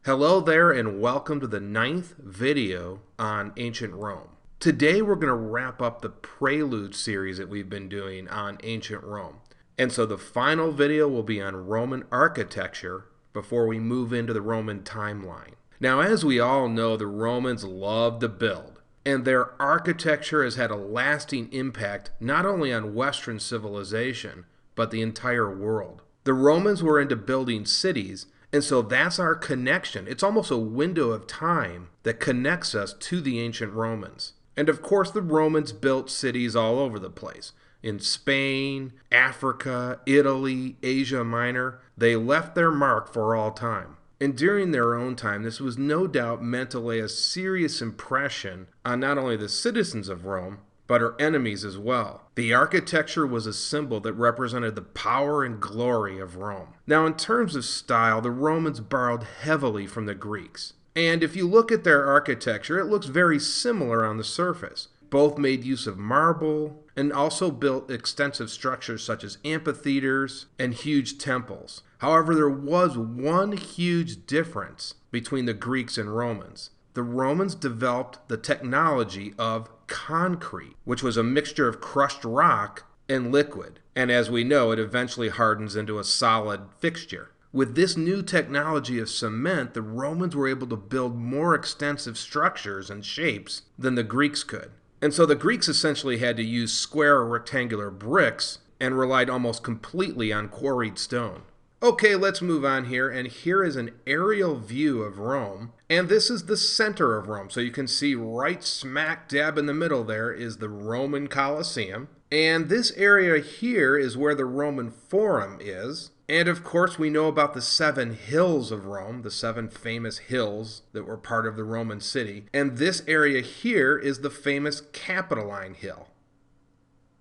Hello there and welcome to the 9th video on ancient Rome. Today we're going to wrap up the prelude series that we've been doing on ancient Rome. And so the final video will be on Roman architecture before we move into the Roman timeline. Now, as we all know, the Romans loved to build, and their architecture has had a lasting impact not only on Western civilization, but the entire world. The Romans were into building cities, and so that's our connection. It's almost a window of time that connects us to the ancient Romans. And of course, the Romans built cities all over the place. In Spain, Africa, Italy, Asia Minor, they left their mark for all time. And during their own time, this was no doubt meant to lay a serious impression on not only the citizens of Rome, but her enemies as well. The architecture was a symbol that represented the power and glory of Rome. Now, in terms of style, the Romans borrowed heavily from the Greeks. And if you look at their architecture, it looks very similar on the surface. Both made use of marble and also built extensive structures such as amphitheaters and huge temples. However, there was one huge difference between the Greeks and Romans. The Romans developed the technology of concrete, which was a mixture of crushed rock and liquid. And as we know, it eventually hardens into a solid fixture. With this new technology of cement, the Romans were able to build more extensive structures and shapes than the Greeks could. And so the Greeks essentially had to use square or rectangular bricks and relied almost completely on quarried stone. Okay, let's move on here, and here is an aerial view of Rome, and this is the center of Rome. So you can see right smack dab in the middle there is the Roman Colosseum, and this area here is where the Roman Forum is. And of course, we know about the 7 hills of Rome, the 7 famous hills that were part of the Roman city, and this area here is the famous Capitoline Hill.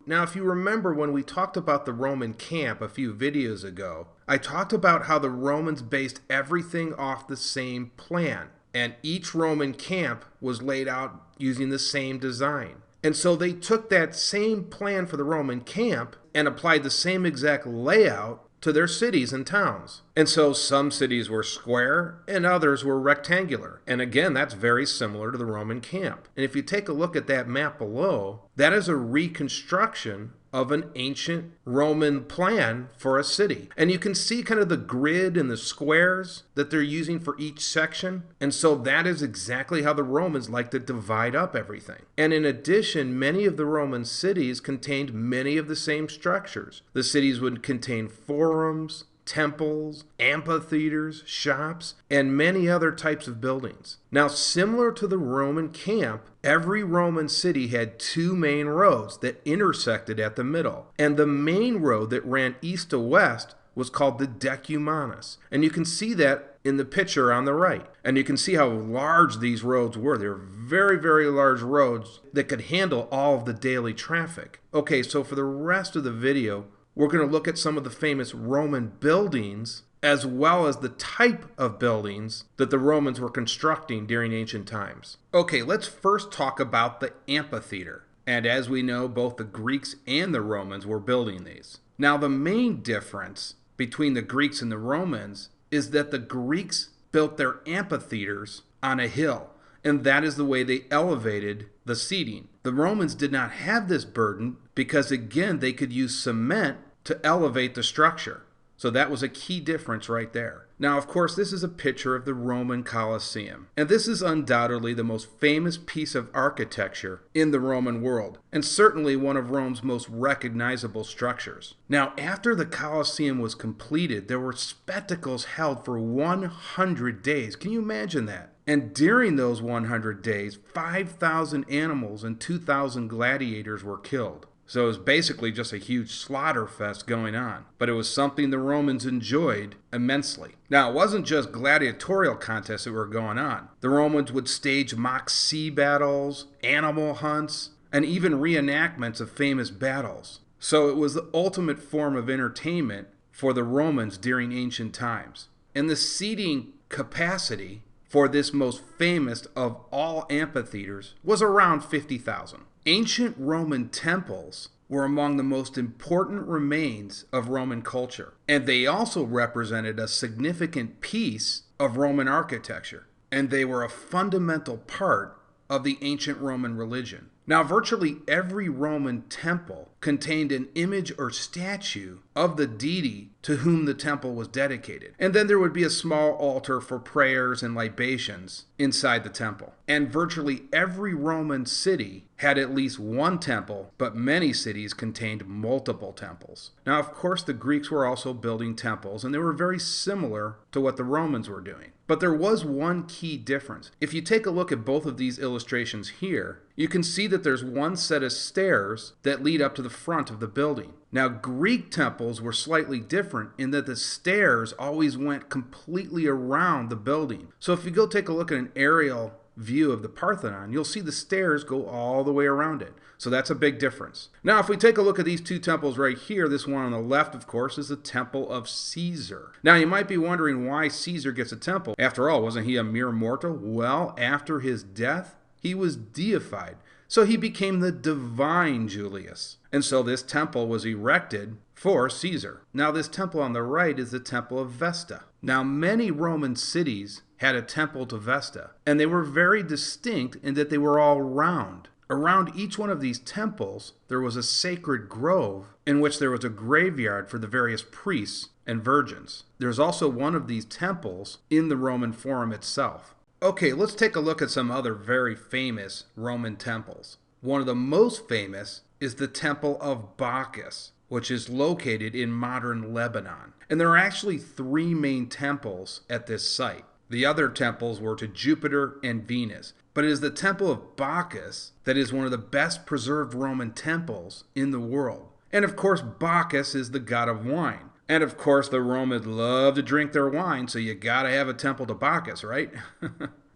Now, if you remember when we talked about the Roman camp a few videos ago, I talked about how the Romans based everything off the same plan, and each Roman camp was laid out using the same design. And so they took that same plan for the Roman camp and applied the same exact layout to their cities and towns. And so some cities were square and others were rectangular. And again, that's very similar to the Roman camp. And if you take a look at that map below, that is a reconstruction of an ancient Roman plan for a city. And you can see kind of the grid and the squares that they're using for each section. And so that is exactly how the Romans like to divide up everything. And in addition, many of the Roman cities contained many of the same structures. The cities would contain forums, temples, amphitheaters, shops, and many other types of buildings. Now, similar to the Roman camp, every Roman city had 2 main roads that intersected at the middle. And the main road that ran east to west was called the Decumanus. And you can see that in the picture on the right. And you can see how large these roads were. They're very, very large roads that could handle all of the daily traffic. Okay, so for the rest of the video, we're going to look at some of the famous Roman buildings as well as the type of buildings that the Romans were constructing during ancient times. Okay, let's first talk about the amphitheater. And as we know, both the Greeks and the Romans were building these. Now, the main difference between the Greeks and the Romans is that the Greeks built their amphitheaters on a hill, and that is the way they elevated the seating. The Romans did not have this burden because, again, they could use cement to elevate the structure. So that was a key difference right there. Now, of course, this is a picture of the Roman Colosseum. And this is undoubtedly the most famous piece of architecture in the Roman world, and certainly one of Rome's most recognizable structures. Now, after the Colosseum was completed, there were spectacles held for 100 days. Can you imagine that? And during those 100 days, 5,000 animals and 2,000 gladiators were killed. So it was basically just a huge slaughter fest going on. But it was something the Romans enjoyed immensely. Now, it wasn't just gladiatorial contests that were going on. The Romans would stage mock sea battles, animal hunts, and even reenactments of famous battles. So it was the ultimate form of entertainment for the Romans during ancient times. And the seating capacity for this most famous of all amphitheaters was around 50,000. Ancient Roman temples were among the most important remains of Roman culture, and they also represented a significant piece of Roman architecture, and they were a fundamental part of the ancient Roman religion. Now, virtually every Roman temple contained an image or statue of the deity to whom the temple was dedicated. And then there would be a small altar for prayers and libations inside the temple. And virtually every Roman city had at least one temple, but many cities contained multiple temples. Now, of course, the Greeks were also building temples, and they were very similar to what the Romans were doing. But there was one key difference. If you take a look at both of these illustrations here, you can see that there's one set of stairs that lead up to the front of the building. Now, Greek temples were slightly different in that the stairs always went completely around the building. So if you go take a look at an aerial view of the Pantheon, you'll see the stairs go all the way around it. So that's a big difference. Now, if we take a look at these two temples right here, this one on the left, of course, is the temple of Caesar. Now, you might be wondering why Caesar gets a temple. After all, wasn't he a mere mortal? Well, after his death, he was deified. So he became the divine Julius. And so this temple was erected for Caesar. Now, this temple on the right is the temple of Vesta. Now, many Roman cities had a temple to Vesta, and they were very distinct in that they were all round. Around each one of these temples, there was a sacred grove in which there was a graveyard for the various priests and virgins. There's also one of these temples in the Roman Forum itself. Okay, let's take a look at some other very famous Roman temples. One of the most famous is the Temple of Bacchus, which is located in modern Lebanon. And there are actually three main temples at this site. The other temples were to Jupiter and Venus. But it is the Temple of Bacchus that is one of the best preserved Roman temples in the world. And of course, Bacchus is the god of wine. And of course, the Romans love to drink their wine, so you gotta have a temple to Bacchus, right?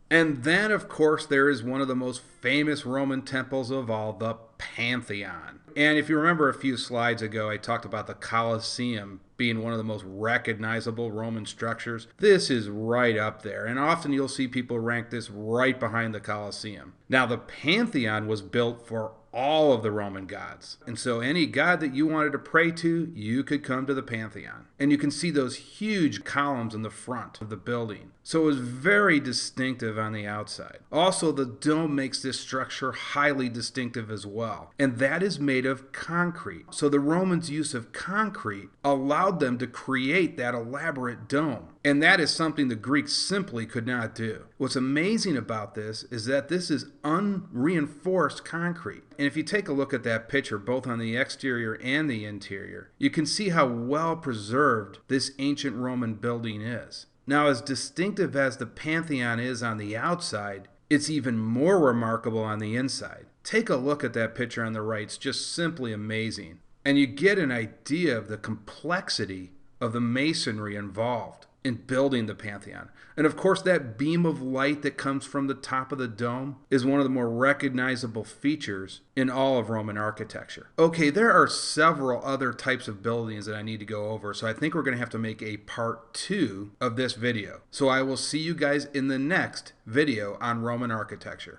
And then, of course, there is one of the most famous Roman temples of all, the Pantheon. And if you remember a few slides ago, I talked about the Colosseum being one of the most recognizable Roman structures. This is right up there, and often you'll see people rank this right behind the Colosseum. Now, the Pantheon was built for all of the Roman gods. And so any god that you wanted to pray to, you could come to the Pantheon. And you can see those huge columns in the front of the building. So it was very distinctive on the outside. Also, the dome makes this structure highly distinctive as well. And that is made of concrete. So the Romans' use of concrete allowed them to create that elaborate dome. And that is something the Greeks simply could not do. What's amazing about this is that this is unreinforced concrete. And if you take a look at that picture, both on the exterior and the interior, you can see how well preserved this ancient Roman building is. Now, as distinctive as the Pantheon is on the outside, it's even more remarkable on the inside. Take a look at that picture on the right. It's just simply amazing. And you get an idea of the complexity of the masonry involved in building the Pantheon. And of course, that beam of light that comes from the top of the dome is one of the more recognizable features in all of Roman architecture. Okay, there are several other types of buildings that I need to go over, so I think we're going to have to make a part 2 of this video. So I will see you guys in the next video on Roman architecture.